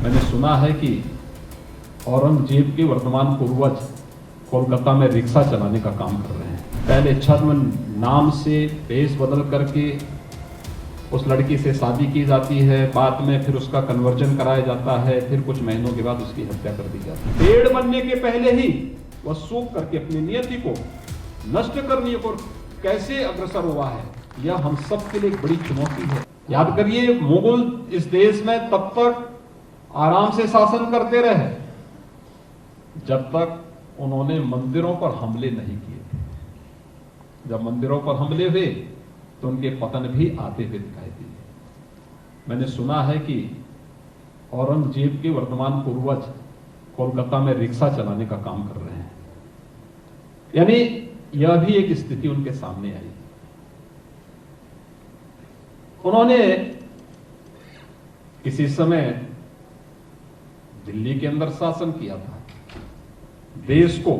मैंने सुना है कि औरंगजेब के वर्तमान पूर्वज कोलकाता में रिक्शा चलाने का काम कर रहे हैं। पहले छद्म नाम से भेष बदल करके उस लड़की से शादी की जाती है, बाद में फिर उसका कन्वर्जन कराया जाता है, फिर कुछ महीनों के बाद उसकी हत्या कर दी जाती है। पेड़ बनने के पहले ही वह सूख करके अपनी नियति को नष्ट करने को कैसे अग्रसर हुआ है, यह हम सब के लिए एक बड़ी चुनौती है। याद करिए, मुगल इस देश में तब तक आराम से शासन करते रहे जब तक उन्होंने मंदिरों पर हमले नहीं किए थे। जब मंदिरों पर हमले हुए तो उनके पतन भी आते हुए दिखाई दिए। मैंने सुना है कि औरंगजेब के वर्तमान पूर्वज कोलकाता में रिक्शा चलाने का काम कर रहे हैं, यानी यह भी एक स्थिति उनके सामने आई। उन्होंने किसी समय दिल्ली के अंदर शासन किया था, देश को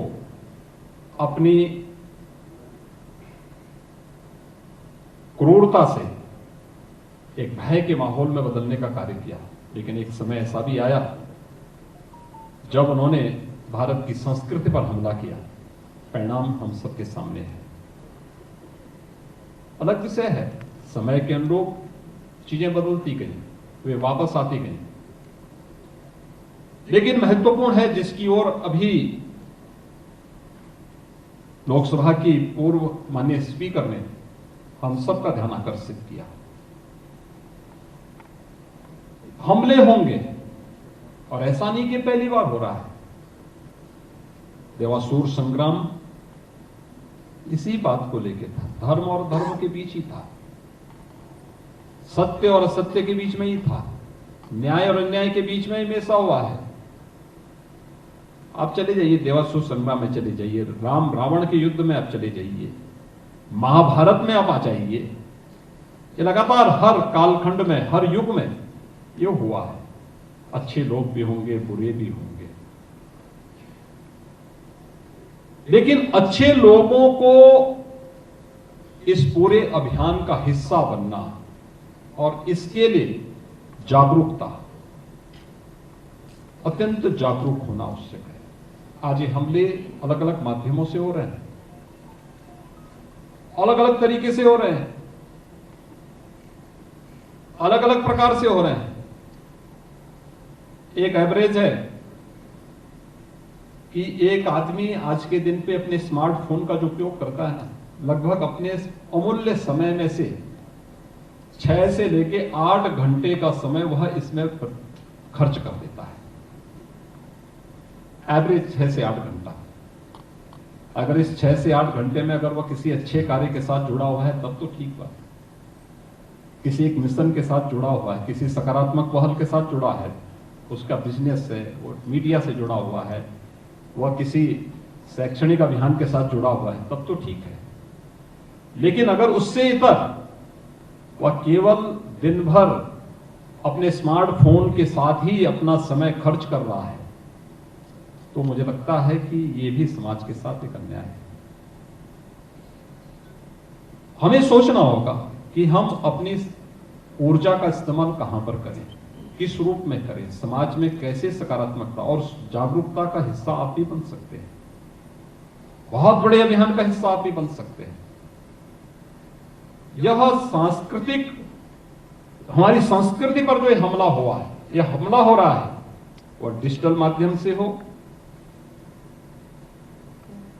अपनी क्रूरता से एक भय के माहौल में बदलने का कार्य किया। लेकिन एक समय ऐसा भी आया जब उन्होंने भारत की संस्कृति पर हमला किया। परिणाम हम सबके सामने है। अलग विषय है, समय के अनुरूप चीजें बदलती गई, वे वापस आती गई। लेकिन महत्वपूर्ण है, जिसकी ओर अभी लोकसभा की पूर्व माननीय स्पीकर ने हम सबका ध्यान आकर्षित किया। हमले होंगे, और ऐसा नहीं कि पहली बार हो रहा है। देवासुर संग्राम इसी बात को लेकर था, धर्म और धर्म के बीच ही था, सत्य और असत्य के बीच में ही था, न्याय और अन्याय के बीच में हमेशा हुआ है। आप चले जाइए देवासुर संग्राम में, चले जाइए राम रावण के युद्ध में, आप चले जाइए महाभारत में, आप आ जाइए। ये लगातार हर कालखंड में, हर युग में ये हुआ है। अच्छे लोग भी होंगे, बुरे भी होंगे, लेकिन अच्छे लोगों को इस पूरे अभियान का हिस्सा बनना और इसके लिए जागरूकता, अत्यंत जागरूक होना आवश्यक है। आज ये हमले अलग अलग माध्यमों से हो रहे हैं, अलग अलग तरीके से हो रहे हैं, अलग अलग प्रकार से हो रहे हैं। एक एवरेज है कि एक आदमी आज के दिन पे अपने स्मार्टफोन का जो उपयोग करता है ना, लगभग अपने अमूल्य समय में से 6 से लेके 8 घंटे का समय वह इसमें खर्च कर देता है। एवरेज 6 से 8 घंटा। अगर इस 6 से 8 घंटे में अगर वह किसी अच्छे कार्य के साथ जुड़ा हुआ है तब तो ठीक बात है, किसी एक मिशन के साथ जुड़ा हुआ है, किसी सकारात्मक पहल के साथ जुड़ा है, उसका बिजनेस से, वो मीडिया से जुड़ा हुआ है, वह किसी शैक्षणिक अभियान के साथ जुड़ा हुआ है, तब तो ठीक है। लेकिन अगर उससे इतर वह केवल दिन भर अपने स्मार्टफोन के साथ ही अपना समय खर्च कर रहा है, तो मुझे लगता है कि यह भी समाज के साथ एक अन्याय है। हमें सोचना होगा कि हम अपनी ऊर्जा का इस्तेमाल कहां पर करें, किस रूप में करें, समाज में कैसे सकारात्मकता और जागरूकता का हिस्सा आप भी बन सकते हैं, बहुत बड़े अभियान का हिस्सा आप भी बन सकते हैं। यह सांस्कृतिक, हमारी संस्कृति पर जो हमला हुआ है, यह हमला हो रहा है, वह डिजिटल माध्यम से हो,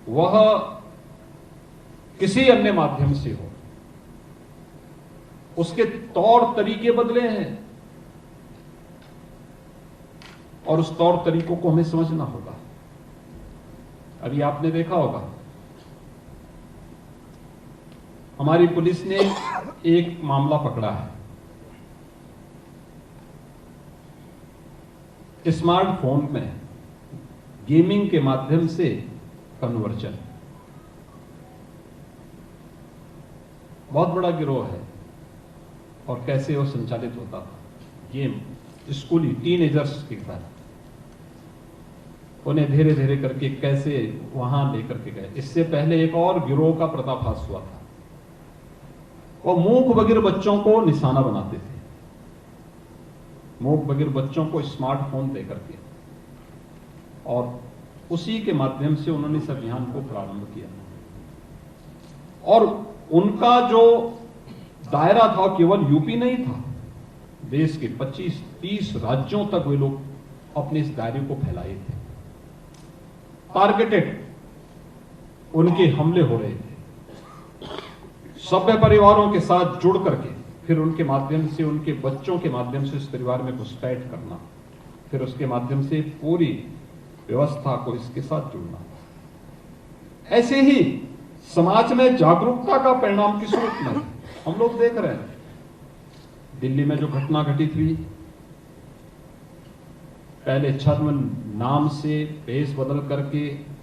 वह किसी अन्य माध्यम से हो, उसके तौर तरीके बदले हैं और उस तौर तरीकों को हमें समझना होगा। अभी आपने देखा होगा, हमारी पुलिस ने एक मामला पकड़ा है, स्मार्टफोन में गेमिंग के माध्यम से कन्वर्जन। बहुत बड़ा गिरोह है, और कैसे वो संचालित होता था, गेम स्कूली टीनेजर्स के साथ, उन्हें धीरे धीरे करके कैसे वहां लेकर के गए। इससे पहले एक और गिरोह का पर्दाफाश हुआ था, वो मूक बधिर बच्चों को निशाना बनाते थे, मूक बधिर बच्चों को स्मार्टफोन दे करके, और उसी के माध्यम से उन्होंने इस अभियान को प्रारंभ किया। और उनका जो दायरा था केवल यूपी नहीं था, देश के 25-30 राज्यों तक वे लोग अपने इस दायरे को फैलाए थे। टारगेटेड उनके हमले हो रहे थे, सभ्य परिवारों के साथ जुड़ करके फिर उनके माध्यम से, उनके बच्चों के माध्यम से उस परिवार में घुसपैठ करना, फिर उसके माध्यम से पूरी व्यवस्था को इसके साथ जुड़ना। ऐसे ही समाज में जागरूकता का परिणाम किस रूप में हम लोग देख रहे हैं। दिल्ली में जो घटना घटित हुई, पहले छद्म नाम से भेष बदल करके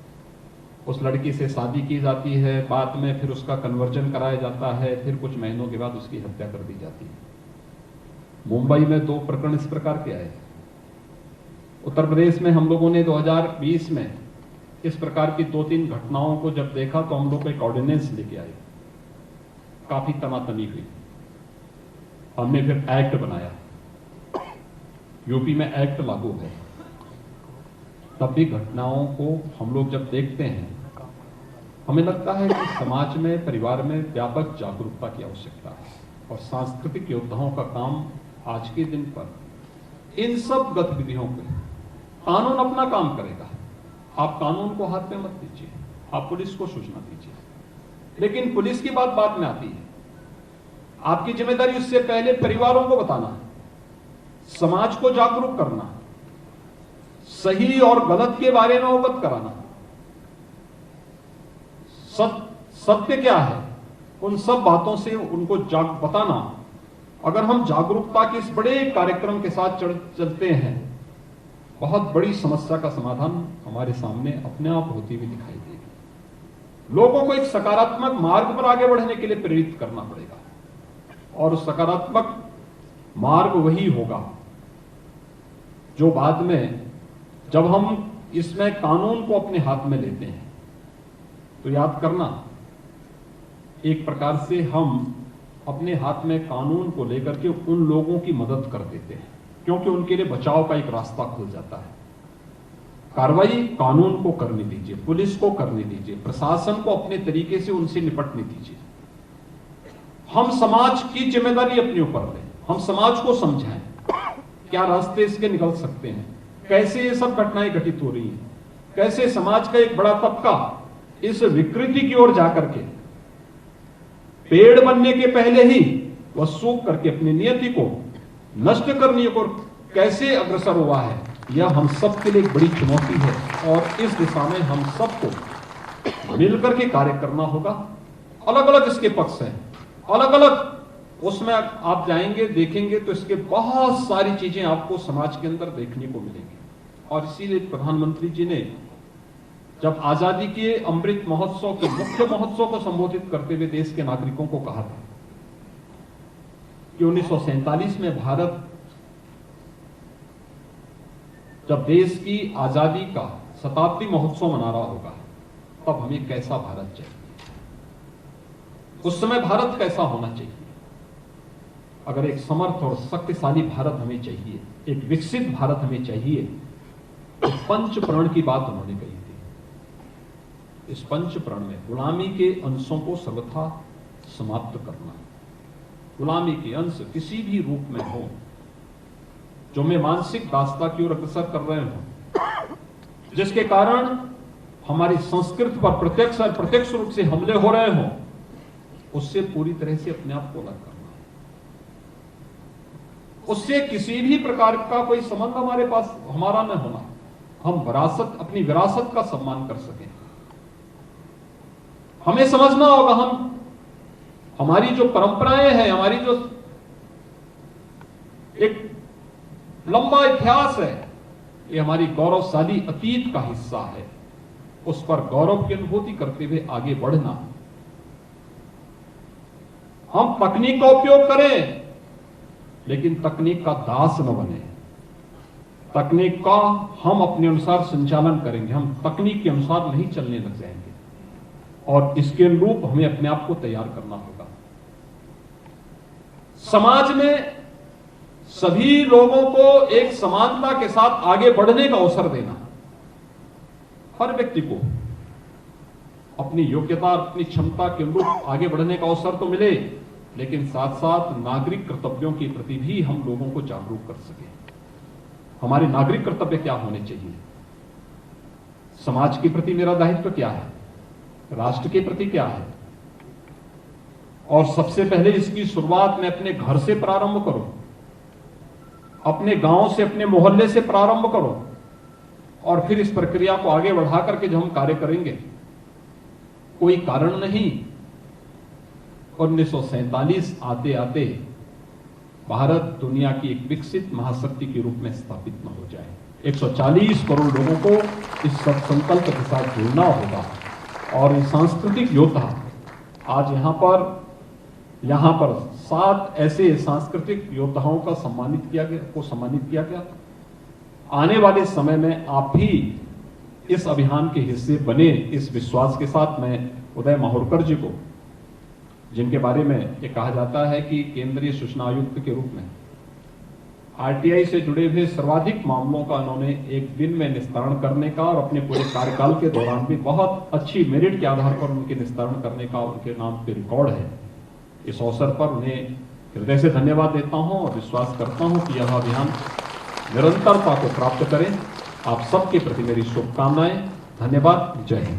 उस लड़की से शादी की जाती है, बाद में फिर उसका कन्वर्जन कराया जाता है, फिर कुछ महीनों के बाद उसकी हत्या कर दी जाती है। मुंबई में 2 प्रकरण इस प्रकार के आए। उत्तर प्रदेश में हम लोगों ने 2020 में इस प्रकार की 2-3 घटनाओं को जब देखा तो हम लोग एक ऑर्डिनेंस लेके आए, काफी तनातनी हुई। हमने फिर एक्ट बनाया, यूपी में एक्ट लागू है। तब भी घटनाओं को हम लोग जब देखते हैं, हमें लगता है कि समाज में, परिवार में व्यापक जागरूकता की आवश्यकता है। और सांस्कृतिक योद्धाओं का काम आज के दिन पर इन सब गतिविधियों पे, कानून अपना काम करेगा, आप कानून को हाथ में मत दीजिए, आप पुलिस को सूचना दीजिए, लेकिन पुलिस की बात बाद में आती है। आपकी जिम्मेदारी उससे पहले परिवारों को बताना, समाज को जागरूक करना, सही और गलत के बारे में अवगत कराना, सत्य क्या है, उन सब बातों से उनको बताना। अगर हम जागरूकता के इस बड़े कार्यक्रम के साथ चलते हैं, बहुत बड़ी समस्या का समाधान हमारे सामने अपने आप होती हुई दिखाई देगी। लोगों को एक सकारात्मक मार्ग पर आगे बढ़ने के लिए प्रेरित करना पड़ेगा, और सकारात्मक मार्ग वही होगा जो बाद में, जब हम इसमें कानून को अपने हाथ में लेते हैं, तो याद करना, एक प्रकार से हम अपने हाथ में कानून को लेकर के उन लोगों की मदद कर देते हैं, क्योंकि उनके लिए बचाव का एक रास्ता खुल जाता है। कार्रवाई कानून को करने दीजिए, पुलिस को करने दीजिए, प्रशासन को अपने तरीके से उनसे निपटने दीजिए। हम समाज की जिम्मेदारी अपने ऊपर लें, हम समाज को समझाएं क्या रास्ते इसके निकल सकते हैं, कैसे ये सब घटनाएं घटित हो रही हैं, कैसे समाज का एक बड़ा तबका इस विकृति की ओर जाकर के पेड़ बनने के पहले ही वह सूख करके अपनी नियति को नष्ट करने को कैसे अग्रसर हुआ है। यह हम सब के लिए एक बड़ी चुनौती है, और इस दिशा में हम सबको मिलकर के कार्य करना होगा। अलग अलग इसके पक्ष हैं, अलग अलग, उसमें आप जाएंगे देखेंगे तो इसके बहुत सारी चीजें आपको समाज के अंदर देखने को मिलेंगी। और इसीलिए प्रधानमंत्री जी ने जब आजादी के अमृत महोत्सव के मुख्य महोत्सव को संबोधित करते हुए देश के नागरिकों को कहा था कि 1947 में भारत जब देश की आजादी का शताब्दी महोत्सव मना रहा होगा, तब हमें कैसा भारत चाहिए, उस समय भारत कैसा होना चाहिए। अगर एक समर्थ और शक्तिशाली भारत हमें चाहिए, एक विकसित भारत हमें चाहिए, तो पंच प्रण की बात उन्होंने कही थी। इस पंच प्रण में गुलामी के अंशों को सर्वथा समाप्त करना, गुलामी के अंश किसी भी रूप में हो जो हमें मानसिक दासता की ओर अग्रसर कर रहे हो, जिसके कारण हमारी संस्कृति पर प्रत्यक्ष और अप्रत्यक्ष रूप से हमले हो रहे हो, उससे पूरी तरह से अपने आप को अलग करना। उससे किसी भी प्रकार का कोई संबंध हमारे पास हमारा न होना, हम विरासत, अपनी विरासत का सम्मान कर सकें। हमें समझना होगा हमारी जो परंपराएं हैं, हमारी जो एक लंबा इतिहास है, ये हमारी गौरवशाली अतीत का हिस्सा है। उस पर गौरव की अनुभूति करते हुए आगे बढ़ना। हम तकनीक का उपयोग करें, लेकिन तकनीक का दास न बने। तकनीक का हम अपने अनुसार संचालन करेंगे, हम तकनीक के अनुसार नहीं चलने लग जाएंगे, और इसके अनुरूप हमें अपने आप को तैयार करना होगा। समाज में सभी लोगों को एक समानता के साथ आगे बढ़ने का अवसर देना। हर व्यक्ति को अपनी योग्यता और अपनी क्षमता के अनुरूप आगे बढ़ने का अवसर तो मिले, लेकिन साथ साथ नागरिक कर्तव्यों के प्रति भी हम लोगों को जागरूक कर सके। हमारे नागरिक कर्तव्य क्या होने चाहिए, समाज के प्रति मेरा दायित्व क्या है, राष्ट्र के प्रति क्या है, और सबसे पहले इसकी शुरुआत मैं अपने घर से प्रारंभ करूं, अपने गांव से, अपने मोहल्ले से प्रारंभ करूं, और फिर इस प्रक्रिया को आगे बढ़ा करके जो हम कार्य करेंगे, कोई कारण नहीं 1947 आते आते भारत दुनिया की एक विकसित महाशक्ति के रूप में स्थापित न हो जाए। 140 करोड़ लोगों को इस संकल्प के साथ जुड़ना होगा। और ये सांस्कृतिक योद्धा आज यहाँ पर 7 ऐसे सांस्कृतिक योद्धाओं का सम्मानित किया गया। आने वाले समय में आप भी इस अभियान के हिस्से बने, इस विश्वास के साथ मैं उदय माहुरकर जी को, जिनके बारे में ये कहा जाता है कि केंद्रीय सूचना आयुक्त के रूप में आरटीआई से जुड़े हुए सर्वाधिक मामलों का उन्होंने एक दिन में निस्तारण करने का और अपने पूरे कार्यकाल के दौरान भी बहुत अच्छी मेरिट के आधार पर उनके निस्तारण करने का उनके नाम पे रिकॉर्ड है। इस अवसर पर उन्हें हृदय से धन्यवाद देता हूं और विश्वास करता हूं कि यह अभियान निरंतरता को प्राप्त करें। आप सबके प्रति मेरी शुभकामनाएं। धन्यवाद। जय हिंद।